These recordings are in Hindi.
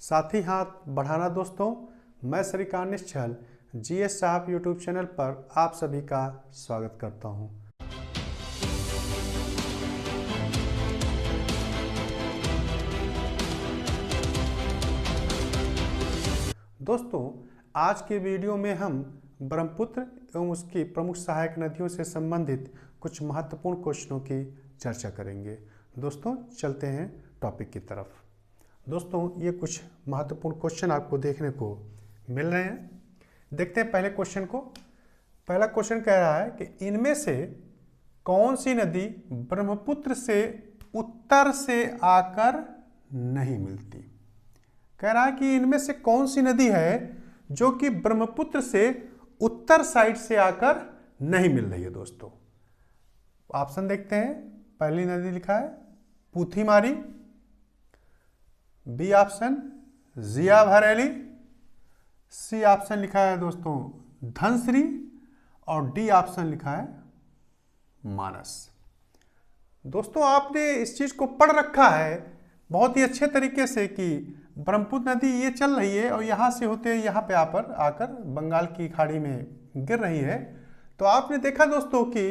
साथ ही हाथ बढ़ाना। दोस्तों, मैं श्रीकांत निश्चल जीएस साहब यूट्यूब चैनल पर आप सभी का स्वागत करता हूं। दोस्तों, आज के वीडियो में हम ब्रह्मपुत्र एवं उसकी प्रमुख सहायक नदियों से संबंधित कुछ महत्वपूर्ण क्वेश्चनों की चर्चा करेंगे। दोस्तों, चलते हैं टॉपिक की तरफ। दोस्तों, ये कुछ महत्वपूर्ण क्वेश्चन आपको देखने को मिल रहे हैं। देखते हैं पहले क्वेश्चन को। पहला क्वेश्चन कह रहा है कि इनमें से कौन सी नदी ब्रह्मपुत्र से उत्तर से आकर नहीं मिलती। कह रहा है कि इनमें से कौन सी नदी है जो कि ब्रह्मपुत्र से उत्तर साइड से आकर नहीं मिल रही है। दोस्तों, ऑप्शन देखते हैं। पहली नदी लिखा है पुथीमारी, बी ऑप्शन जिया भरेली, सी ऑप्शन लिखा है दोस्तों धनश्री और डी ऑप्शन लिखा है मानस। दोस्तों, आपने इस चीज को पढ़ रखा है बहुत ही अच्छे तरीके से कि ब्रह्मपुत्र नदी ये चल रही है और यहाँ से होते यहाँ पे आकर बंगाल की खाड़ी में गिर रही है। तो आपने देखा दोस्तों कि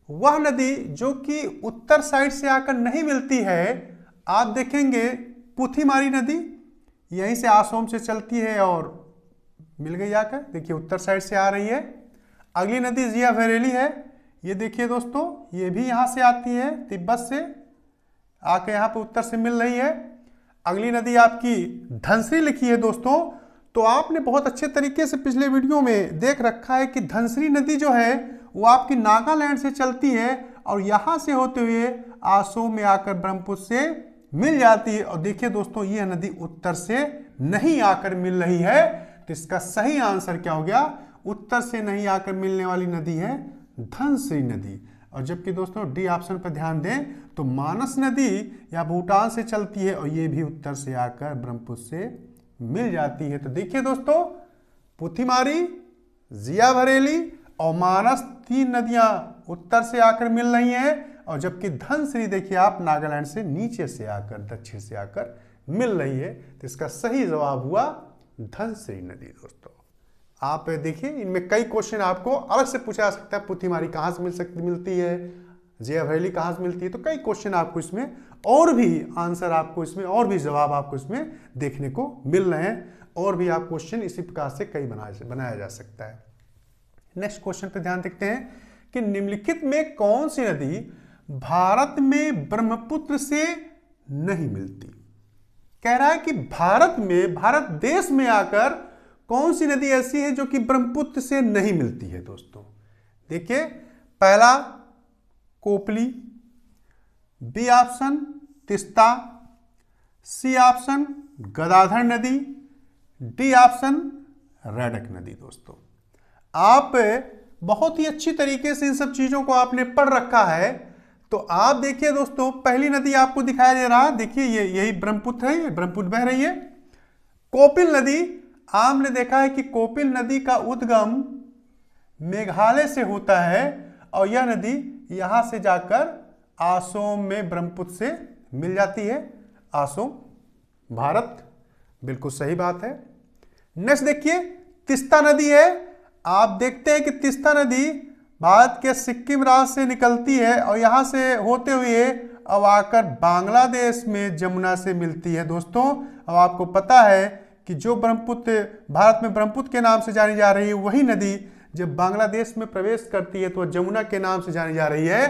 वह नदी जो कि उत्तर साइड से आकर नहीं मिलती है, आप देखेंगे पुथीमारी नदी यहीं से आसोम से चलती है और मिल गई आकर, देखिए उत्तर साइड से आ रही है। अगली नदी जिया भरेली है, ये देखिए दोस्तों, ये भी यहाँ से आती है, तिब्बत से आके यहाँ पे उत्तर से मिल रही है। अगली नदी आपकी धनश्री लिखी है दोस्तों। तो आपने बहुत अच्छे तरीके से पिछले वीडियो में देख रखा है कि धनश्री नदी जो है वो आपकी नागालैंड से चलती है और यहाँ से होते हुए आसोम में आकर ब्रह्मपुत्र से मिल जाती है। और देखिए दोस्तों, यह नदी उत्तर से नहीं आकर मिल रही है। तो इसका सही आंसर क्या हो गया? उत्तर से नहीं आकर मिलने वाली नदी है धनश्री नदी। और जबकि दोस्तों डी ऑप्शन पर ध्यान दें तो मानस नदी या भूटान से चलती है और ये भी उत्तर से आकर ब्रह्मपुत्र से मिल जाती है। तो देखिए दोस्तों, पुथीमारी, जिया भरेली और मानस तीन नदियां उत्तर से आकर मिल रही हैं और जबकि धनश्री देखिए आप नागालैंड से नीचे से आकर दक्षिण से आकर मिल रही है। तो इसका सही जवाब हुआ धनश्री नदी। दोस्तों, आप देखिए इनमें कई क्वेश्चन आपको अलग से पूछा जा सकता है। पुथीमारी कहाँ से मिलती है, जिया भरेली कहाँ से मिलती है, तो कई क्वेश्चन आपको इसमें और भी आंसर आपको इसमें और भी जवाब आपको इसमें देखने को मिल रहे हैं। और भी आप क्वेश्चन इसी प्रकार से कई बनाया जा सकता है। नेक्स्ट क्वेश्चन पे ध्यान देखते हैं कि निम्नलिखित में कौन सी नदी भारत में ब्रह्मपुत्र से नहीं मिलती। कह रहा है कि भारत देश में आकर कौन सी नदी ऐसी है जो कि ब्रह्मपुत्र से नहीं मिलती है। दोस्तों देखिए, पहला Kopili, B option Teesta, C option Gadadhar नदी, डी ऑप्शन रैडक नदी। दोस्तों, आप बहुत ही अच्छी तरीके से इन सब चीजों को आपने पढ़ रखा है। तो आप देखिए दोस्तों, पहली नदी आपको दिखाई दे रहा है, देखिए ये यही ब्रह्मपुत्र है, ये ब्रह्मपुत्र बह रही है। कोपिल नदी, आपने देखा है कि कोपिल नदी का उद्गम मेघालय से होता है और यह नदी यहां से जाकर आसोम में ब्रह्मपुत्र से मिल जाती है। आसोम भारत, बिल्कुल सही बात है। नेक्स्ट देखिए, तिस्ता नदी है। आप देखते हैं कि तिस्ता नदी भारत के सिक्किम राज्य से निकलती है और यहां से होते हुए अब आकर बांग्लादेश में जमुना से मिलती है। दोस्तों, अब आपको पता है कि जो ब्रह्मपुत्र भारत में ब्रह्मपुत्र के नाम से जानी जा रही है, वही नदी जब बांग्लादेश में प्रवेश करती है तो जमुना के नाम से जानी जा रही है।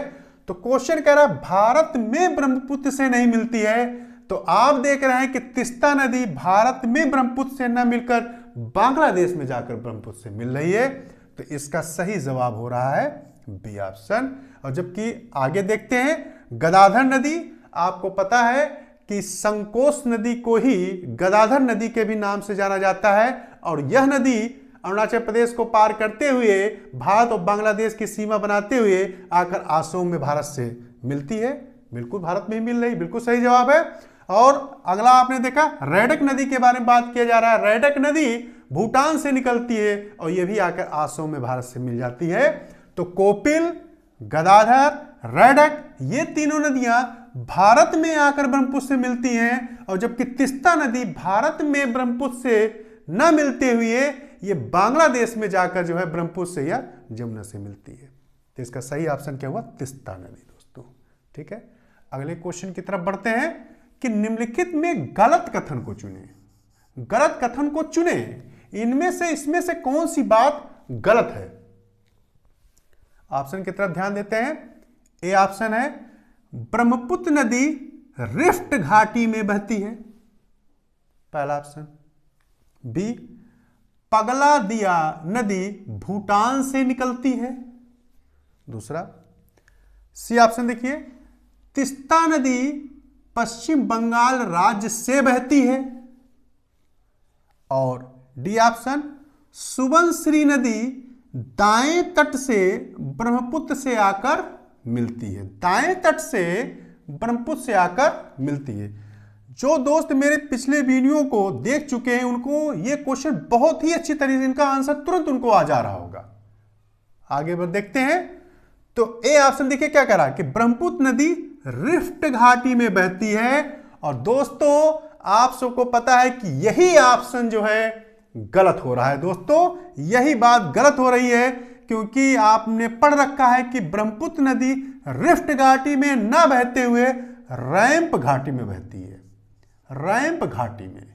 तो क्वेश्चन कह रहा है भारत में ब्रह्मपुत्र से नहीं मिलती है। तो आप देख रहे हैं कि तिस्ता नदी भारत में ब्रह्मपुत्र से न मिलकर बांग्लादेश में जाकर ब्रह्मपुत्र से मिल रही है। तो इसका सही जवाब हो रहा है बी ऑप्शन। और जबकि आगे देखते हैं गदाधर नदी, आपको पता है कि संकोश नदी को ही गदाधर नदी के भी नाम से जाना जाता है और यह नदी अरुणाचल प्रदेश को पार करते हुए भारत और बांग्लादेश की सीमा बनाते हुए आकर आसोम में भारत से मिलती है। बिल्कुल भारत में ही मिल रही, बिल्कुल सही जवाब है। और अगला आपने देखा रैडक नदी के बारे में बात किया जा रहा है। रैडक नदी भूटान से निकलती है और यह भी आकर आसोम में भारत से मिल जाती है। तो कोपिल, गदाधर, रैडक ये तीनों नदियां भारत में आकर ब्रह्मपुत्र से मिलती हैं, और जबकि तीस्ता नदी भारत में ब्रह्मपुत्र से न मिलते हुए ये बांग्लादेश में जाकर जो है ब्रह्मपुत्र से या जमुना से मिलती है। तो इसका सही ऑप्शन क्या हुआ? तीस्ता नदी दोस्तों। ठीक है, अगले क्वेश्चन की तरफ बढ़ते हैं कि निम्नलिखित में गलत कथन को चुने। गलत कथन को चुने, इनमें से इसमें से कौन सी बात गलत है? ऑप्शन की तरफ ध्यान देते हैं। ए ऑप्शन है ब्रह्मपुत्र नदी रिफ्ट घाटी में बहती है, पहला ऑप्शन। बी पगला दिया नदी भूटान से निकलती है, दूसरा। सी ऑप्शन देखिए तीस्ता नदी पश्चिम बंगाल राज्य से बहती है, और डी ऑप्शन सुबनसिरी नदी दाएं तट से ब्रह्मपुत्र से आकर मिलती है, दाएं तट से ब्रह्मपुत्र से आकर मिलती है। जो दोस्त मेरे पिछले वीडियो को देख चुके हैं उनको ये क्वेश्चन बहुत ही अच्छी तरीके से इनका आंसर तुरंत उनको आ जा रहा होगा। आगे बढ़ देखते हैं। तो ए ऑप्शन देखिए क्या कह रहा है कि ब्रह्मपुत्र नदी रिफ्ट घाटी में बहती है, और दोस्तों आप सबको पता है कि यही ऑप्शन जो है गलत हो रहा है दोस्तों, यही बात गलत हो रही है, क्योंकि आपने पढ़ रखा है कि ब्रह्मपुत्र नदी रिफ्ट घाटी में ना बहते हुए रैंप घाटी में बहती है, रैंप घाटी में,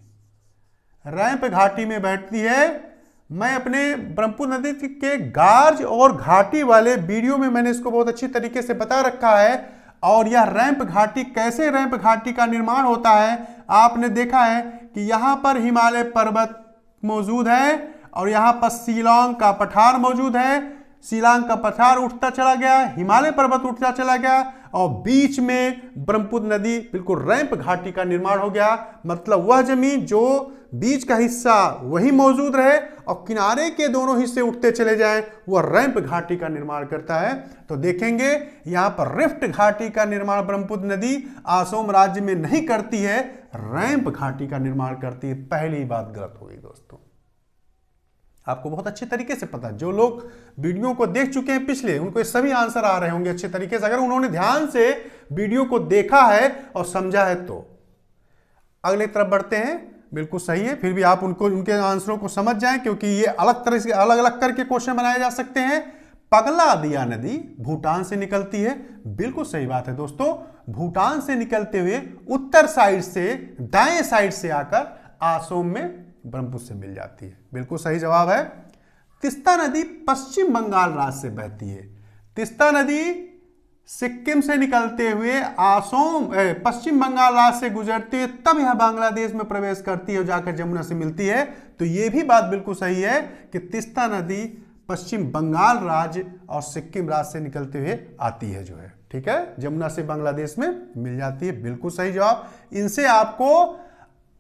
रैंप घाटी में बहती है। मैं अपने ब्रह्मपुत्र नदी के गार्ज और घाटी वाले वीडियो में मैंने इसको बहुत अच्छी तरीके से बता रखा है, और यह रैंप घाटी, कैसे रैंप घाटी का निर्माण होता है आपने देखा है कि यहां पर हिमालय पर्वत मौजूद है, और यहां पर शिलांग का पठार मौजूद है, शिलांग का पठार उठता चला गया, हिमालय पर्वत उठता चला गया, और बीच में ब्रह्मपुत्र नदी बिल्कुल रैंप घाटी का निर्माण हो गया। मतलब वह जमीन जो बीच का हिस्सा वही मौजूद रहे और किनारे के दोनों हिस्से उठते चले जाएं, वह रैंप घाटी का निर्माण करता है। तो देखेंगे यहां पर रिफ्ट घाटी का निर्माण ब्रह्मपुत्र नदी असम राज्य में नहीं करती है, रैंप घाटी का निर्माण करती है। पहली बात गलत हो गई दोस्तों, आपको बहुत अच्छे तरीके से पता है। जो लोग वीडियो को देख चुके हैं पिछले, उनको ये सभी आंसर आ रहे होंगे अच्छे तरीके से, अगर उन्होंने ध्यान से वीडियो को देखा है और समझा है तो। अगले तरफ बढ़ते हैं, बिल्कुल सही है, फिर भी आप उनको, उनके आंसरों को समझ जाएं, क्योंकि ये अलग तरह से अलग अलग करके क्वेश्चन बनाए जा सकते हैं। पगला दिया नदी भूटान से निकलती है, बिल्कुल सही बात है दोस्तों। भूटान से निकलते हुए उत्तर साइड से, दाएं साइड से आकर असम में ब्रह्मपुत्र से मिल जाती है, बिल्कुल सही जवाब है। तीस्ता नदी पश्चिम बंगाल राज्य से बहती है। तीस्ता नदी सिक्किम से निकलते हुए असम, पश्चिम बंगाल राज्य से गुजरती है, तब यह बांग्लादेश में प्रवेश करती है और जाकर जमुना से मिलती है। तो यह भी बात बिल्कुल सही है कि तीस्ता नदी पश्चिम बंगाल राज्य और सिक्किम राज्य से निकलते हुए आती है जो है, ठीक है, जमुना से बांग्लादेश में मिल जाती है, बिल्कुल सही जवाब। इनसे आपको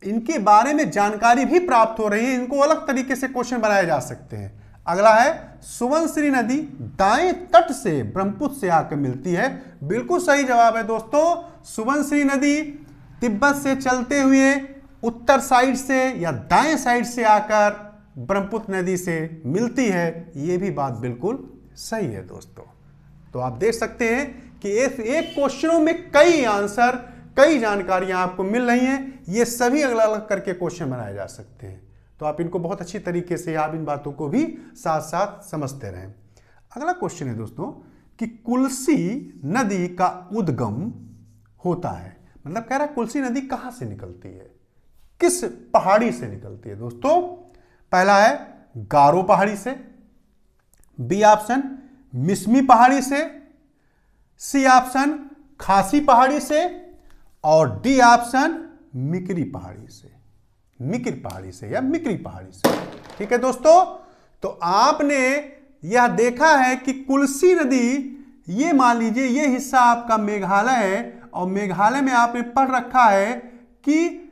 इनके बारे में जानकारी भी प्राप्त हो रही है, इनको अलग तरीके से क्वेश्चन बनाए जा सकते हैं। अगला है सुबनसिरी नदी दाएं तट से ब्रह्मपुत्र से आकर मिलती है, बिल्कुल सही जवाब है दोस्तों। सुबनसिरी नदी तिब्बत से चलते हुए उत्तर साइड से या दाएं साइड से आकर ब्रह्मपुत्र नदी से मिलती है, यह भी बात बिल्कुल सही है दोस्तों। तो आप देख सकते हैं कि एक क्वेश्चनों में कई आंसर, कई जानकारियां आपको मिल रही हैं, ये सभी अलग अलग करके क्वेश्चन बनाए जा सकते हैं। तो आप इनको बहुत अच्छी तरीके से, आप इन बातों को भी साथ साथ समझते रहें। अगला क्वेश्चन है दोस्तों कि कुल्सी नदी का उद्गम होता है, मतलब कह रहा है कुल्सी नदी कहां से निकलती है, किस पहाड़ी से निकलती है दोस्तों। पहला है गारो पहाड़ी से, बी ऑप्शन मिसमी पहाड़ी से, सी ऑप्शन खासी पहाड़ी से, और डी ऑप्शन मिकरी पहाड़ी से, मिकरी पहाड़ी से या मिकरी पहाड़ी से। ठीक है दोस्तों, तो आपने यह देखा है कि कुल्सी नदी, ये मान लीजिए ये हिस्सा आपका मेघालय है, और मेघालय में आपने पढ़ रखा है कि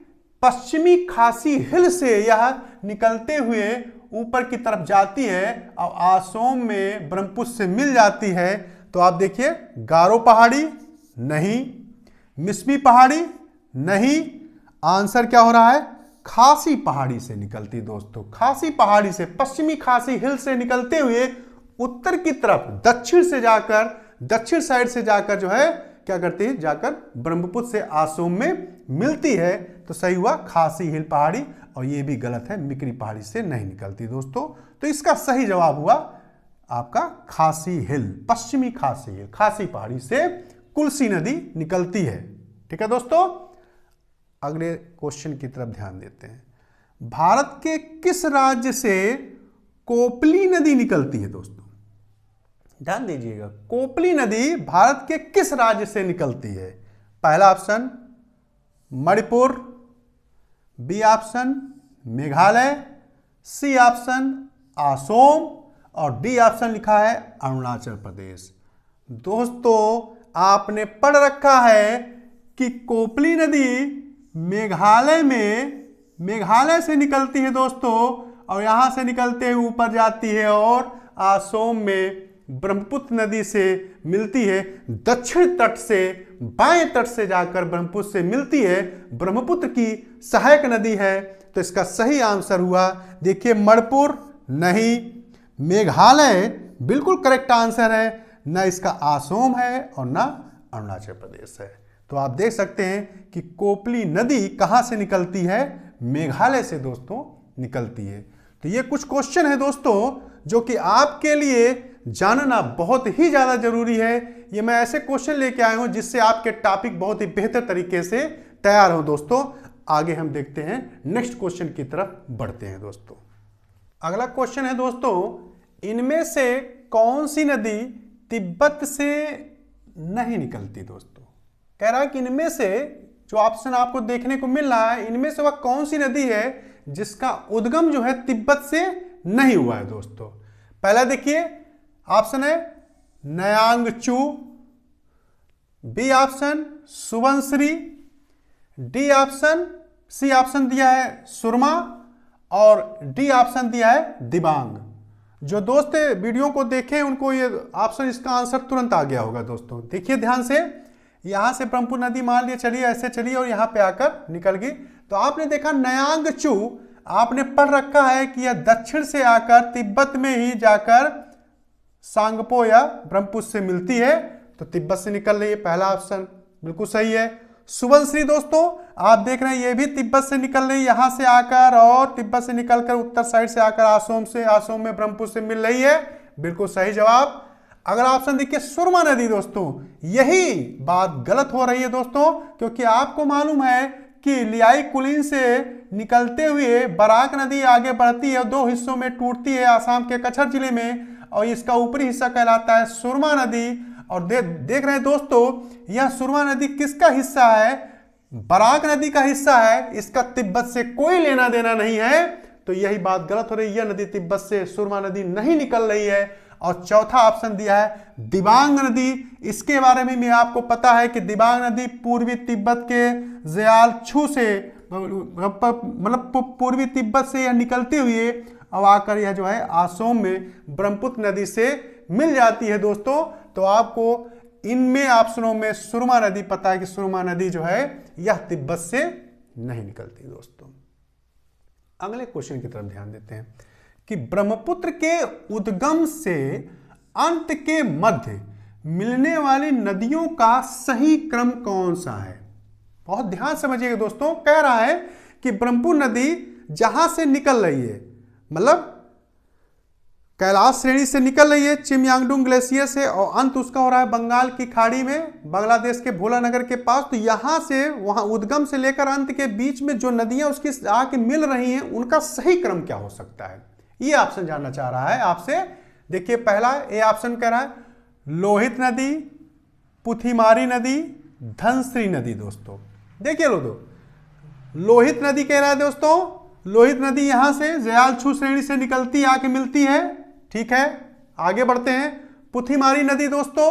पश्चिमी खासी हिल से यह निकलते हुए ऊपर की तरफ जाती है और असम में ब्रह्मपुत्र से मिल जाती है। तो आप देखिए गारो पहाड़ी नहीं, मिसमी पहाड़ी नहीं, आंसर क्या हो रहा है, खासी पहाड़ी से निकलती दोस्तों। खासी पहाड़ी से, पश्चिमी खासी हिल से निकलते हुए उत्तर की तरफ दक्षिण से जाकर, दक्षिण साइड से जाकर जो है क्या करती है, जाकर ब्रह्मपुत्र से आसोम में मिलती है। तो सही हुआ खासी हिल पहाड़ी, और ये भी गलत है, मिकरी पहाड़ी से नहीं निकलती दोस्तों। तो इसका सही जवाब हुआ आपका खासी हिल, पश्चिमी खासी हिल, खासी पहाड़ी से कुल्सी नदी निकलती है। ठीक है दोस्तों, अगले क्वेश्चन की तरफ ध्यान देते हैं। भारत के किस राज्य से कोपली नदी निकलती है दोस्तों? ध्यान दीजिएगा, कोपली नदी भारत के किस राज्य से निकलती है? पहला option Manipur, B option Meghalaya, C option Assam, और डी ऑप्शन लिखा है अरुणाचल प्रदेश। दोस्तों आपने पढ़ रखा है कि कोपली नदी मेघालय से निकलती है दोस्तों, और यहां से निकलते हुए ऊपर जाती है और आसोम में ब्रह्मपुत्र नदी से मिलती है। दक्षिण तट से, बाएं तट से जाकर ब्रह्मपुत्र से मिलती है। ब्रह्मपुत्र की सहायक नदी है। तो इसका सही आंसर हुआ, देखिए मणिपुर नहीं, मेघालय बिल्कुल करेक्ट आंसर है, ना इसका आसोम है और ना अरुणाचल प्रदेश है। तो आप देख सकते हैं कि कोपली नदी कहां से निकलती है? मेघालय से दोस्तों निकलती है। तो ये कुछ क्वेश्चन है दोस्तों जो कि आपके लिए जानना बहुत ही ज्यादा जरूरी है। ये मैं ऐसे क्वेश्चन लेके आया हूं जिससे आपके टॉपिक बहुत ही बेहतर तरीके से तैयार हो दोस्तों। आगे हम देखते हैं, नेक्स्ट क्वेश्चन की तरफ बढ़ते हैं दोस्तों। अगला क्वेश्चन है दोस्तों, इनमें से कौन सी नदी तिब्बत से नहीं निकलती? दोस्तों कह रहा है कि इनमें से जो ऑप्शन आपको देखने को मिल रहा है, इनमें से वह कौन सी नदी है जिसका उद्गम जो है तिब्बत से नहीं हुआ है दोस्तों। पहला देखिए ऑप्शन है Nyangchu, B option Subansiri, D option, C option दिया है सुरमा, और डी ऑप्शन दिया है दिबांग। जो दोस्त वीडियो को देखें उनको ये ऑप्शन, इसका आंसर तुरंत आ गया होगा दोस्तों। देखिए ध्यान से, यहां से ब्रह्मपुत्र नदी मान लिया चलिए, ऐसे चलिए और यहां पे आकर निकल गई। तो आपने देखा नयांगचू, आपने पढ़ रखा है कि यह दक्षिण से आकर तिब्बत में ही जाकर सांगपो या ब्रह्मपुत्र से मिलती है। तो तिब्बत से निकल रही है, पहला ऑप्शन बिल्कुल सही है। सुबनसिरी दोस्तों आप देख रहे हैं ये भी तिब्बत से निकल रही है, यहां से आकर, और तिब्बत से निकलकर उत्तर साइड से आकर आसोम में ब्रह्मपुत्र से मिल रही है, बिल्कुल सही जवाब। अगला ऑप्शन देखिए सुरमा नदी दोस्तों, यही बात गलत हो रही है दोस्तों, क्योंकि आपको मालूम है कि लियाई कुलीन से निकलते हुए बराक नदी आगे बढ़ती है, दो हिस्सों में टूटती है आसाम के कछर जिले में, और इसका ऊपरी हिस्सा कहलाता है सुरमा नदी। और देख रहे हैं दोस्तों यह सुरमा नदी किसका हिस्सा है? बराक नदी का हिस्सा है, इसका तिब्बत से कोई लेना देना नहीं है। तो यही बात गलत हो रही है, यह नदी तिब्बत से सुरमा नदी नहीं निकल रही है। और चौथा ऑप्शन दिया है दिबांग नदी, इसके बारे में भी आपको पता है कि दिबांग नदी पूर्वी तिब्बत के ज़यालछू से, मतलब पूर्वी तिब्बत से यह निकलती हुई अब आकर यह जो है आसोम में ब्रह्मपुत्र नदी से मिल जाती है दोस्तों। तो आपको इनमें ऑप्शनों में सुरमा नदी पता है कि सुरमा नदी जो है यह तिब्बत से नहीं निकलती दोस्तों। अगले क्वेश्चन की तरफ ध्यान देते हैं कि ब्रह्मपुत्र के उद्गम से अंत के मध्य मिलने वाली नदियों का सही क्रम कौन सा है? बहुत ध्यान समझिएगा दोस्तों। कह रहा है कि ब्रह्मपुत्र नदी जहां से निकल रही है, मतलब कैलाश श्रेणी से निकल रही है चिमयांगडुंग ग्लेशियर से, और अंत उसका हो रहा है बंगाल की खाड़ी में, बांग्लादेश के भोलानगर के पास। तो यहां से वहां उद्गम से लेकर अंत के बीच में जो नदियां उसकी आके मिल रही हैं, उनका सही क्रम क्या हो सकता है? ये ऑप्शन जानना चाह रहा है आपसे। देखिए पहला ए ऑप्शन कह रहा है लोहित नदी, पुथिमारी नदी, धनश्री नदी। दोस्तों देखिए लोहित नदी कह रहा है दोस्तों, लोहित नदी यहां से ज़यालछू श्रेणी से निकलती आके मिलती है, ठीक है। आगे बढ़ते हैं, पुथिमारी नदी दोस्तों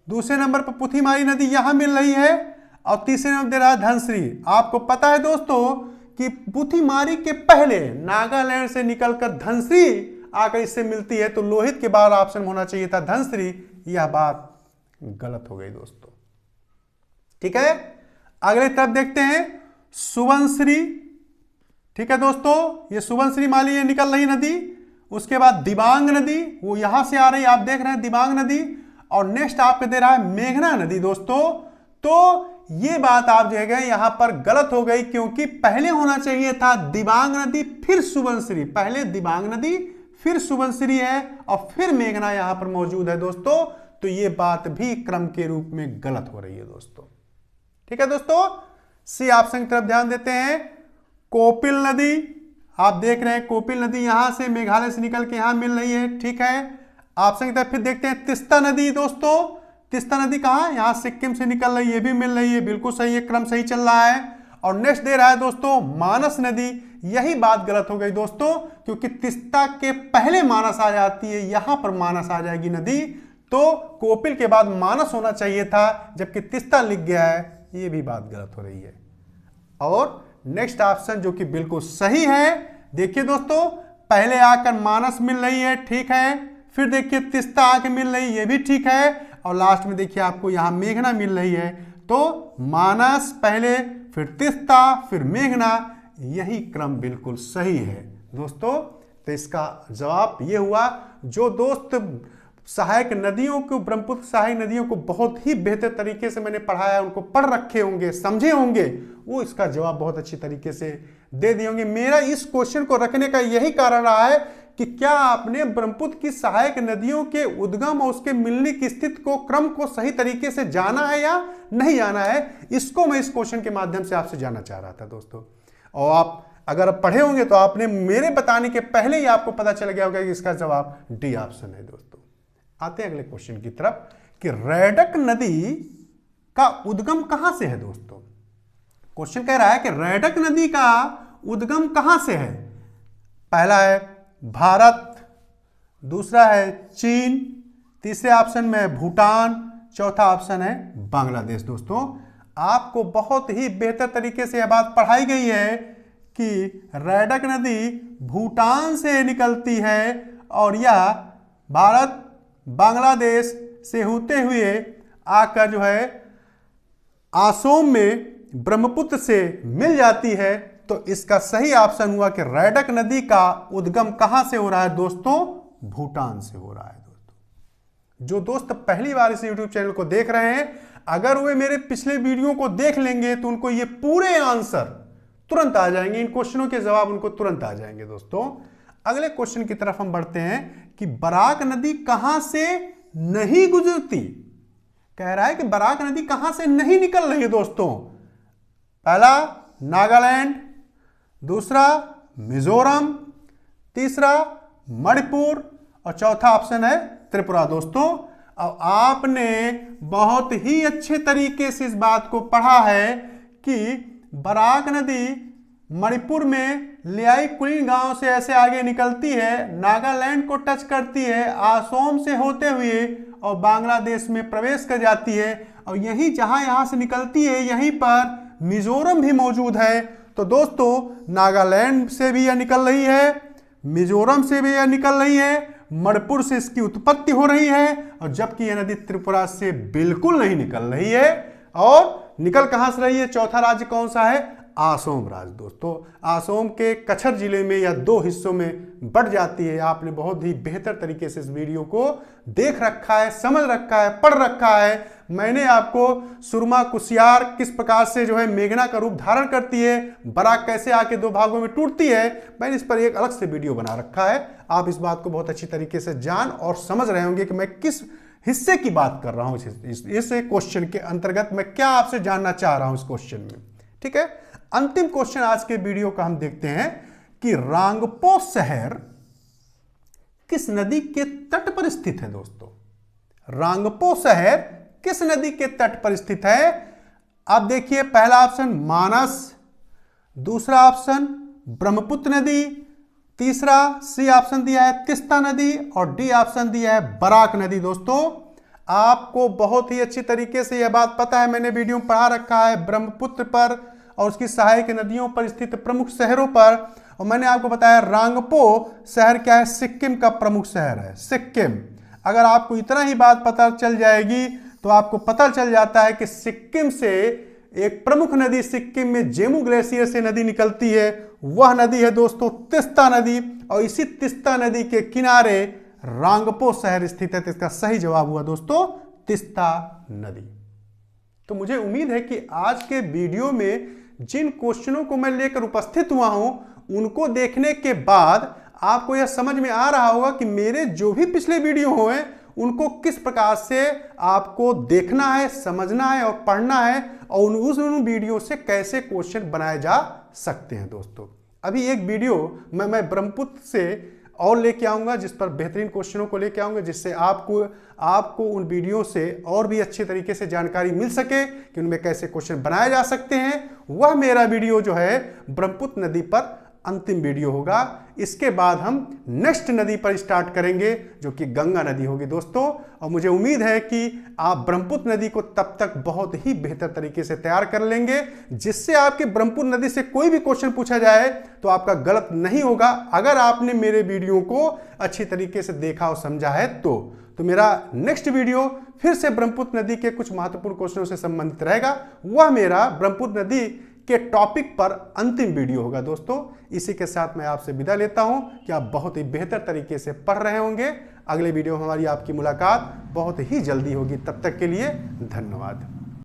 दूसरे नंबर पर पुथिमारी नदी यहां मिल रही है, और तीसरे नंबर दे रहा है धनश्री। आपको पता है दोस्तों कि पुथिमारी के पहले नागालैंड से निकलकर धनश्री आकर इससे मिलती है, तो लोहित के बाद ऑप्शन होना चाहिए था धनश्री। यह बात गलत हो गई दोस्तों, ठीक है। अगले तरफ देखते हैं सुबनसिरी, ठीक है दोस्तों, ये सुबनसिरी माली ये निकल रही नदी। उसके बाद दिबांग नदी, वो यहां से आ रही, आप देख रहे हैं दिबांग नदी। और नेक्स्ट आपको दे रहा है मेघना नदी दोस्तों, तो ये बात आप जो है यहां पर गलत हो गई, क्योंकि पहले होना चाहिए था दिबांग नदी फिर सुबनसिरी। पहले दिबांग नदी फिर सुबनसिरी है और फिर मेघना यहां पर मौजूद है दोस्तों। तो ये बात भी क्रम के रूप में गलत हो रही है दोस्तों। ठीक है दोस्तों, सी ऑप्शन की तरफ ध्यान देते हैं। कोपिल नदी आप देख रहे हैं, कोपिल नदी यहां से मेघालय से निकल के यहां मिल रही है। ठीक है, ऑप्शन की तरफ फिर देखते हैं तीस्ता नदी। दोस्तों तीस्ता नदी कहां, यहां सिक्किम से निकल रही है, ये भी मिल रही है, बिल्कुल सही है, क्रम सही चल रहा है। और नेक्स्ट दे रहा है दोस्तों मानस नदी। यही बात गलत हो गई दोस्तों, क्योंकि तीस्ता के पहले मानस आ जाती है, यहां पर मानस आ जाएगी नदी, तो कोपिल के बाद मानस होना चाहिए था, जबकि तीस्ता लिख गया है। ये भी बात गलत हो रही है। और नेक्स्ट ऑप्शन जो कि बिल्कुल सही है, देखिए दोस्तों, पहले आकर मानस मिल रही है, ठीक है, फिर देखिए तीस्ता आके मिल रही है, ये भी ठीक है, और लास्ट में देखिए आपको यहां मेघना मिल रही है। तो मानस पहले, फिर तीस्ता, फिर मेघना, यही क्रम बिल्कुल सही है दोस्तों। तो इसका जवाब ये हुआ। जो दोस्त सहायक नदियों को, ब्रह्मपुत्र सहायक नदियों को बहुत ही बेहतर तरीके से मैंने पढ़ाया, उनको पढ़ रखे होंगे, समझे होंगे, वो इसका जवाब बहुत अच्छी तरीके से दे दिए होंगे। मेरा इस क्वेश्चन को रखने का यही कारण रहा है कि क्या आपने ब्रह्मपुत्र की सहायक नदियों के उद्गम और उसके मिलने की स्थिति को, क्रम को सही तरीके से जाना है या नहीं जाना है, इसको मैं इस क्वेश्चन के माध्यम से आपसे जानना चाह रहा था दोस्तों। और आप अगर पढ़े होंगे तो आपने मेरे बताने के पहले ही आपको पता चल गया होगा कि इसका जवाब डी ऑप्शन है दोस्तों। आते हैं अगले क्वेश्चन की तरफ कि रैडक नदी का उद्गम कहां से है दोस्तों। क्वेश्चन कह रहा है कि रैडक नदी का उद्गम कहां से है। पहला है भारत, दूसरा है चीन, तीसरे ऑप्शन में भूटान, चौथा ऑप्शन है बांग्लादेश। दोस्तों आपको बहुत ही बेहतर तरीके से यह बात पढ़ाई गई है कि रैडक नदी भूटान से निकलती है और यह भारत बांग्लादेश से होते हुए आकर जो है आसोम में ब्रह्मपुत्र से मिल जाती है। तो इसका सही ऑप्शन हुआ कि रैडक नदी का उद्गम कहां से हो रहा है दोस्तों, भूटान से हो रहा है दोस्तों। जो दोस्त पहली बार इस YouTube चैनल को देख रहे हैं, अगर वे मेरे पिछले वीडियो को देख लेंगे तो उनको ये पूरे आंसर तुरंत आ जाएंगे, इन क्वेश्चनों के जवाब उनको तुरंत आ जाएंगे दोस्तों। अगले क्वेश्चन की तरफ हम बढ़ते हैं कि बराक नदी कहां से नहीं गुजरती। कह रहा है कि बराक नदी कहां से नहीं निकल रही है दोस्तों। पहला नागालैंड, दूसरा मिजोरम, तीसरा मणिपुर और चौथा ऑप्शन है त्रिपुरा। दोस्तों अब आपने बहुत ही अच्छे तरीके से इस बात को पढ़ा है कि बराक नदी मणिपुर में लियाई कुलिन गांव से ऐसे आगे निकलती है, नागालैंड को टच करती है, आसोम से होते हुए और बांग्लादेश में प्रवेश कर जाती है। और यही जहां यहां से निकलती है, यहीं पर मिजोरम भी मौजूद है। तो दोस्तों नागालैंड से भी यह निकल रही है, मिजोरम से भी यह निकल रही है, मणिपुर से इसकी उत्पत्ति हो रही है, और जबकि यह नदी त्रिपुरा से बिल्कुल नहीं निकल रही है। और निकल कहां से रही है, चौथा राज्य कौन सा है, आसोम राज्य। दोस्तों आसोम के कछर जिले में या दो हिस्सों में बढ़ जाती है। आपने बहुत ही बेहतर तरीके से इस वीडियो को देख रखा है, समझ रखा है, पढ़ रखा है। मैंने आपको सुरमा कुसियार किस प्रकार से जो है मेघना का रूप धारण करती है, बराक कैसे आके दो भागों में टूटती है, मैंने इस पर एक अलग से वीडियो बना रखा है। आप इस बात को बहुत अच्छी तरीके से जान और समझ रहे होंगे कि मैं किस हिस्से की बात कर रहा हूं। इस क्वेश्चन के अंतर्गत मैं क्या आपसे जानना चाह रहा हूं इस क्वेश्चन में। ठीक है, अंतिम क्वेश्चन आज के वीडियो का हम देखते हैं कि रांगपो शहर किस नदी के तट पर स्थित है। दोस्तों रांगपो शहर किस नदी के तट पर स्थित है। आप देखिए, पहला ऑप्शन मानस, दूसरा ऑप्शन ब्रह्मपुत्र नदी, तीसरा सी ऑप्शन दिया है तीस्ता नदी और डी ऑप्शन दिया है बराक नदी। दोस्तों आपको बहुत ही अच्छी तरीके से यह बात पता है, मैंने वीडियो में पढ़ा रखा है ब्रह्मपुत्र पर और उसकी सहायक नदियों पर स्थित प्रमुख शहरों पर। और मैंने आपको बताया रांगपो शहर क्या है, सिक्किम का प्रमुख शहर है, सिक्किम। अगर आपको इतना ही बात पता चल जाएगी तो आपको पता चल जाता है कि सिक्किम से एक प्रमुख नदी सिक्किम में जेमू ग्लेशियर से नदी निकलती है, वह नदी है दोस्तों तीस्ता नदी। और इसी तीस्ता नदी के किनारे रांगपो शहर स्थित है। तो इसका सही जवाब हुआ दोस्तों तीस्ता नदी। तो मुझे उम्मीद है कि आज के वीडियो में जिन क्वेश्चनों को मैं लेकर उपस्थित हुआ हूं उनको देखने के बाद आपको यह समझ में आ रहा होगा कि मेरे जो भी पिछले वीडियो हुए उनको किस प्रकार से आपको देखना है, समझना है और पढ़ना है और उन वीडियो से कैसे क्वेश्चन बनाए जा सकते हैं। दोस्तों अभी एक वीडियो मैं ब्रह्मपुत्र से और लेके आऊंगा जिस पर बेहतरीन क्वेश्चनों को लेके आऊंगा, जिससे आपको उन वीडियो से और भी अच्छे तरीके से जानकारी मिल सके कि उनमें कैसे क्वेश्चन बनाए जा सकते हैं। वह मेरा वीडियो जो है ब्रह्मपुत्र नदी पर अंतिम वीडियो होगा। इसके बाद हम नेक्स्ट नदी पर स्टार्ट करेंगे जो कि गंगा नदी होगी दोस्तों। और मुझे उम्मीद है कि आप ब्रह्मपुत्र नदी को तब तक बहुत ही बेहतर तरीके से तैयार कर लेंगे, जिससे आपके ब्रह्मपुत्र नदी से कोई भी क्वेश्चन पूछा जाए तो आपका गलत नहीं होगा, अगर आपने मेरे वीडियो को अच्छी तरीके से देखा और समझा है तो मेरा नेक्स्ट वीडियो फिर से ब्रह्मपुत्र नदी के कुछ महत्वपूर्ण क्वेश्चनों से संबंधित रहेगा। वह मेरा ब्रह्मपुत्र नदी के टॉपिक पर अंतिम वीडियो होगा। दोस्तों इसी के साथ मैं आपसे विदा लेता हूं कि आप बहुत ही बेहतर तरीके से पढ़ रहे होंगे। अगले वीडियो में हमारी आपकी मुलाकात बहुत ही जल्दी होगी। तब तक के लिए धन्यवाद।